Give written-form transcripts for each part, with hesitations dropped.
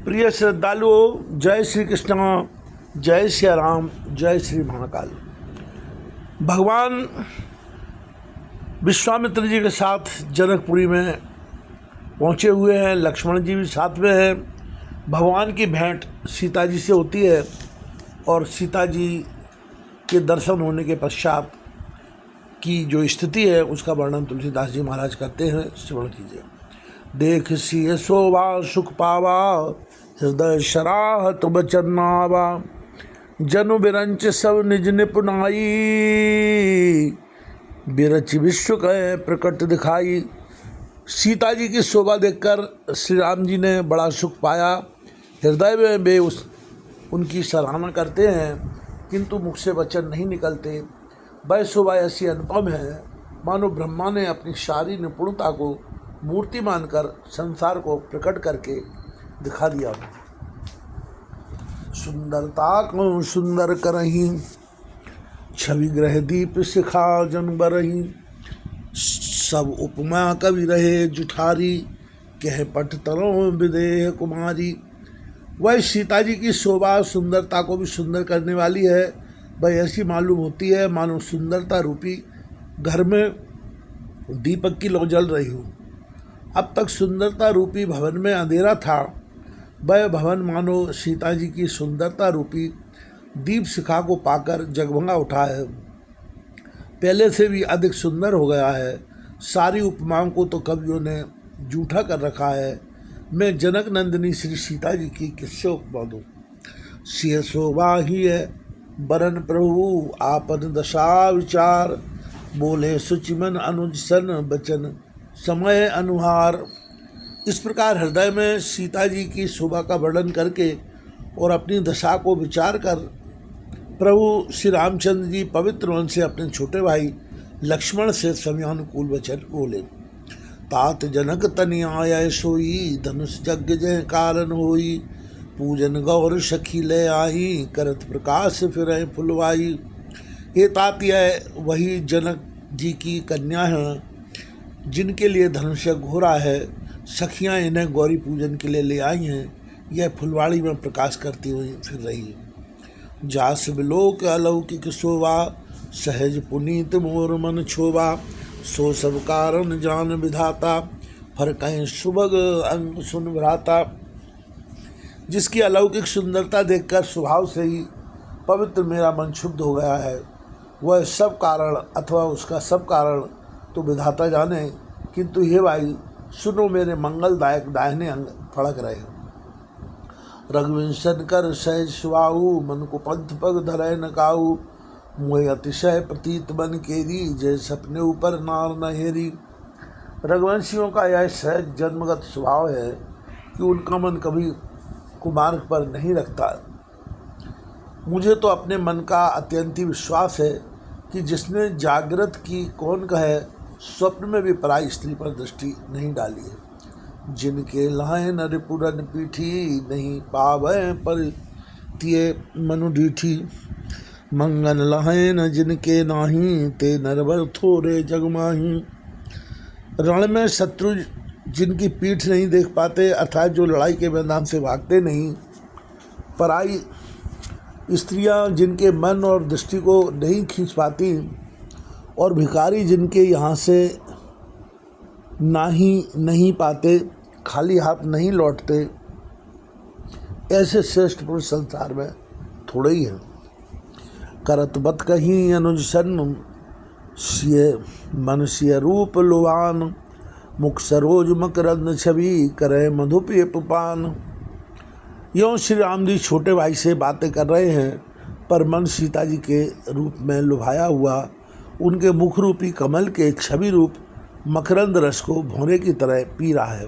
प्रिय श्रद्धालुओं, जय श्री कृष्ण, जय श्री राम, जय श्री महाकाल। भगवान विश्वामित्र जी के साथ जनकपुरी में पहुँचे हुए हैं। लक्ष्मण जी भी साथ में हैं। भगवान की भेंट सीता जी से होती है और सीता जी के दर्शन होने के पश्चात की जो स्थिति है उसका वर्णन तुलसीदास जी महाराज करते हैं। श्रवण कीजिए। देख सिय शोभा सुख पावा, हृदय शराहत बचन नावा। जनु बिरंच सब निज निपुणाई, बिरच विश्व कह प्रकट दिखाई। सीता जी की शोभा देखकर श्री राम जी ने बड़ा सुख पाया। हृदय में वे उनकी सराहना करते हैं, किंतु मुख से वचन नहीं निकलते। वह शोभा ऐसी अनुपम है मानो ब्रह्मा ने अपनी सारी निपुणता को मूर्ति मानकर संसार को प्रकट करके दिखा दिया। सुंदरता को सुंदर करही, छवि ग्रह दीप शिखा जन बरही। सब उपमा कवि रहे जुठारी, कह पट तरों विदेह कुमारी। वह सीता जी की शोभा सुंदरता को भी सुंदर करने वाली है। वह ऐसी मालूम होती है मानो सुंदरता रूपी घर में दीपक की लौ जल रही हो। अब तक सुंदरता रूपी भवन में अंधेरा था, वह भवन मानो सीता जी की सुंदरता रूपी दीप शिखा को पाकर जगमगा उठा है। पहले से भी अधिक सुंदर हो गया है। सारी उपमाओं को तो कवियों ने जूठा कर रखा है। मैं जनक नंदिनी श्री सीता जी की किससे उपमा दूँ। सिय शोभा ही है बरन प्रभु आपन दशा विचार। बोले सुचिमन अनुज सन बचन समय अनुहार। इस प्रकार हृदय में सीता जी की शोभा का वर्णन करके और अपनी दशा को विचार कर प्रभु श्री रामचंद्र जी पवित्र मन से अपने छोटे भाई लक्ष्मण से समयानुकूल वचन बोले। तात जनक तनि आय सोई, धनुष यज्ञ जय कारण होई। पूजन गौर सखी ले आई, करत प्रकाश फिर फुलवाई। ये तात यह वही जनक जी की कन्या है जिनके लिए धनुष यज्ञ हो रहा है। सखियाँ इन्हें गौरी पूजन के लिए ले आई हैं। यह फुलवाड़ी में प्रकाश करती हुई फिर रही है। जास बिलोक अलौकिक शोभा, सहज पुनीत मोर मन क्षोभा। सो सब कारण जान विधाता, फर कहीं सुभग अंग सुन भ्राता। जिसकी अलौकिक सुंदरता देखकर स्वभाव से ही पवित्र मेरा मन क्षुब्ध हो गया है, वह सब कारण अथवा उसका सब कारण तो विधाता जाने, किंतु हे भाई सुनो मेरे मंगलदायक दाहिने अंग फड़क रहे। रघुवंशन कर सहज सुवाऊ, मन को पंथ पग धरे न काऊ। मोह अतिशय प्रतीत बन केरी, जय सपने ऊपर नार नहेरी। रघुवंशियों का यह सहज जन्मगत स्वभाव है कि उनका मन कभी कुमार्ग पर नहीं रखता। मुझे तो अपने मन का अत्यंत ही विश्वास है कि जिसने जागृत की कौन कहे, स्वप्न में भी पराई स्त्री पर दृष्टि नहीं डाली है। जिनके लाए नर पुरन पीठी, नहीं पावे पर तिये मनु डीठी। मंगन लाए न जिनके नाही, ते नरवर थोड़े जगमाही। रण में शत्रु जिनकी पीठ नहीं देख पाते, अर्थात जो लड़ाई के मैदान से भागते नहीं, पराई स्त्रियां जिनके मन और दृष्टि को नहीं खींच पाती, और भिखारी जिनके यहाँ से नहीं पाते, खाली हाथ नहीं लौटते, ऐसे श्रेष्ठ पुरुष संसार में थोड़े ही हैं। करत बत कहीं अनुज सन, सिय मन सिय रूप लुभान। मुख सरोज मकरंद छवि, करे मधुपेय पुपान। यों श्री राम जी छोटे भाई से बातें कर रहे हैं, पर मन सीता जी के रूप में लुभाया हुआ उनके मुख रूपी कमल के छवि रूप मकरंद रस को भौरे की तरह पी रहा है।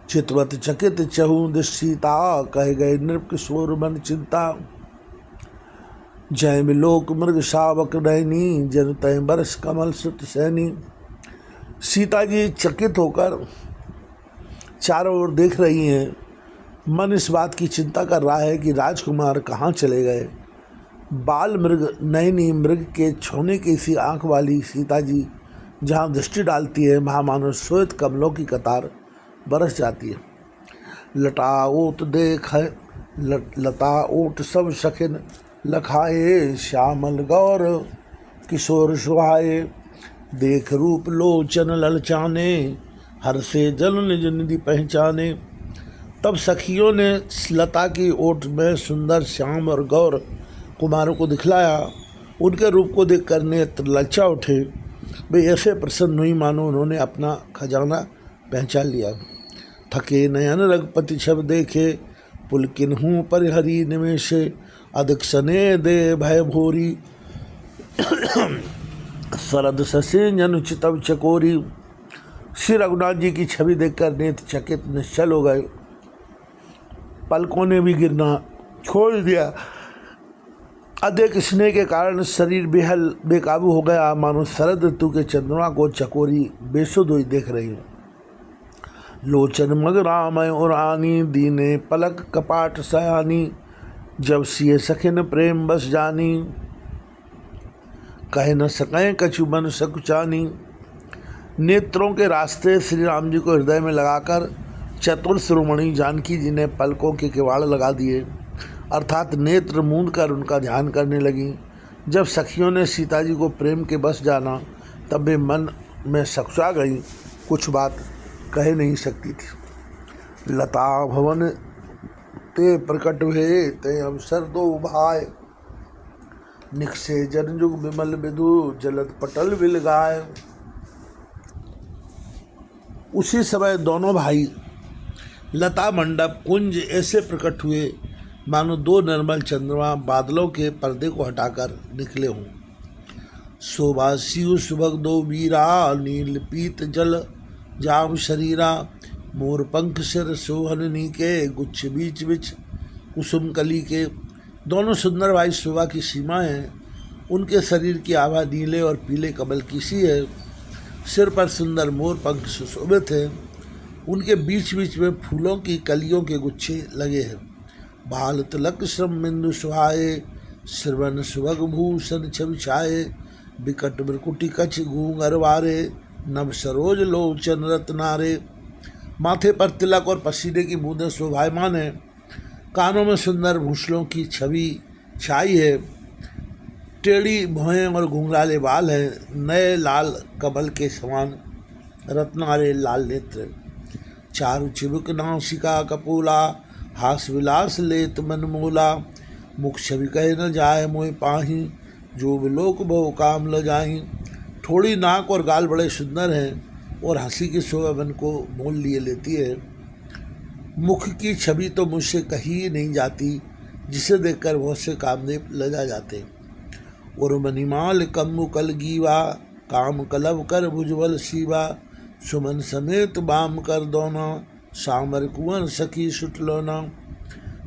चितवत चकित चहु दिश सीता, कह गए नृप किशोर मन चिंता। जय बिलोक मृग शावक नैनी, जन तय बरस कमल सुत सैनी। सीता जी चकित होकर चारों ओर देख रही हैं। मन इस बात की चिंता कर रहा है कि राजकुमार कहाँ चले गए। बाल मृग नैनी, मृग के छौने की सी आँख वाली सीता जी जहाँ दृष्टि डालती है, वहाँ मानो श्वेत कमलों की कतार बरस जाती है। लटा ओट देख लता ओट सब सखिन लखाए, श्यामल गौर किशोर सुहाए, देख रूप लोचन ललचाने, हर से जल निज निधि पहचाने। तब सखियों ने लता की ओट में सुंदर श्याम और गौर कुमारों को दिखलाया। उनके रूप को देखकर नेत्र ललचा उठे। वे ऐसे प्रसन्न हुई मानो उन्होंने अपना खजाना पहचान लिया। थके नयन रघुपति छब देखे, पुलकिन हूँ परिहरी निमेशे, अधिक सने दे भय भोरी, शरद ससे जन चितव चकोरी। श्री रघुनाथ जी की छवि देखकर नेत्र चकित निश्चल हो गए। पलकों ने भी गिरना छोड़ दिया। अधिक स्नेह के कारण शरीर बेकाबू हो गया, मानो शरद ऋतु के चंद्रमा को चकोरी बेसुध हुई देख रही हूँ। लोचन मग रामय और आनी, दीने पलक कपाट सयानी, जब सिए सखिन प्रेम बस जानी, कह न सकें कछु बन सकुचानी। नेत्रों के रास्ते श्री राम जी को हृदय में लगाकर चतुर शिरोमणि जानकी जी ने पलकों के किवाड़ लगा दिए, अर्थात नेत्र मूंद कर उनका ध्यान करने लगी। जब सखियों ने सीता जी को प्रेम के बस जाना, तब वे मन में सकुचा गई, कुछ बात कह नहीं सकती थी। लता भवन ते प्रकट हुए, ते अवसर दो भाई, निकसे जनजुग विमल विदु, जलद पटल विल गाय। उसी समय दोनों भाई लता मंडप कुंज ऐसे प्रकट हुए मानो दो निर्मल चंद्रमा बादलों के पर्दे को हटाकर निकले हों। शोभा शिव सुभग दो वीरा, नील पीत जल जाम शरीरा, मोर पंख सिर सोहन नीके, गुच्छ बीच बिच कुसुम कली के। दोनों सुंदर भाई शोभा की सीमा है। उनके शरीर की आभा नीले और पीले कमल की सी है। सिर पर सुंदर मोर पंख सुशोभित है। उनके बीच बीच में फूलों की कलियों के गुच्छे लगे हैं। बाल तिलक श्रम बिंदु सुहाए, श्रवण सुभग भूषण छवि छाए, बिकट बिरकुटी कछ घूंघर वारे, नभ सरोज लोचन रत्नारे। माथे पर तिलक और पसीने की बूंदें शोभायमान है। कानों में सुंदर भूषणों की छवि छाई है। टेढ़ी भौहें और घुंघराले बाल हैं। नए लाल कमल के समान रत्नारे लाल नेत्र, चारु चिबुक नासिका कपूला, हास विलास लेत मन मोला, मुख छवि कह न जाए मोहि पाही, जो विलोक बहु काम ल जाही। थोड़ी नाक और गाल बड़े सुंदर हैं और हंसी की शोभा मन को मोल लिए लेती है। मुख की छवि तो मुझसे कही नहीं जाती, जिसे देखकर बहुत से कामदेव लजा जाते। और मणिमाल कम्बु कल गीवा, काम कलव कर भुजबल सीवा, सुमन समेत बाम कर दोना, सामर कुंवर सखी सुटलोना।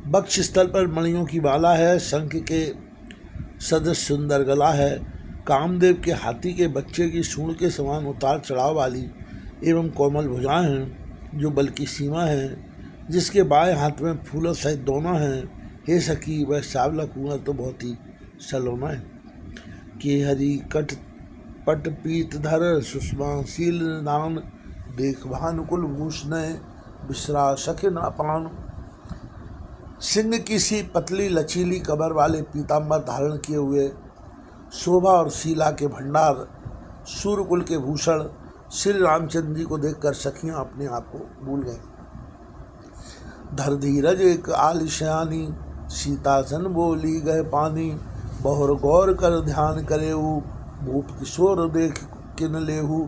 बक्ष स्थल पर मणियों की बाला है। शंख के सदृश सुंदर गला है। कामदेव के हाथी के बच्चे की सूंड के समान उतार चढ़ाव वाली एवं कोमल भुजाएं हैं, जो बल की सीमा है। जिसके बाएं हाथ में फूलों सहित दोना है। हे सखी, वह सावला कुंवर तो बहुत ही सलोना है। के हरि कट पट पीत धर, सुषमाशील दान, देख भानुकुल भूषण, बिसरा सखिन अपान। सिंह की सी पतली लचीली कमर वाले पीताम्बर धारण किए हुए, शोभा और शीला के भंडार, सूर्यकुल के भूषण श्री रामचंद्र जी को देखकर सखियां अपने आप को भूल गईं। धर धीरज एक आलिशानी, सीता सन बोली गए पानी, बहुर गौर कर ध्यान करेऊ, भूप किशोर देख किन लेहू।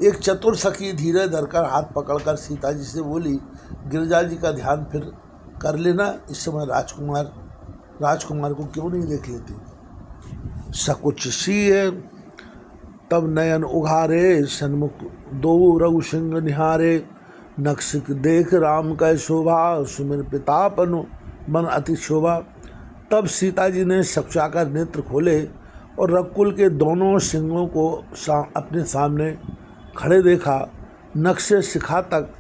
एक चतुर सखी धीरे धरकर हाथ पकड़कर सीता जी से बोली, गिरिजा जी का ध्यान फिर कर लेना, इस समय राजकुमार को क्यों नहीं देख लेती। सकुच सीए तब नयन उघारे, सन्मुख दो रघु सिंह निहारे, नक्सिक देख राम का शोभा, सुमिर पितापन मन अति शोभा। तब सीता जी ने सकचाकर नेत्र खोले और रघुकुल के दोनों सिंहों को अपने सामने खड़े देखा। नक्शे शिखा तक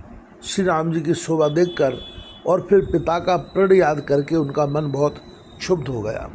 श्री राम जी की शोभा देखकर और फिर पिता का प्रण याद करके उनका मन बहुत क्षुब्ध हो गया।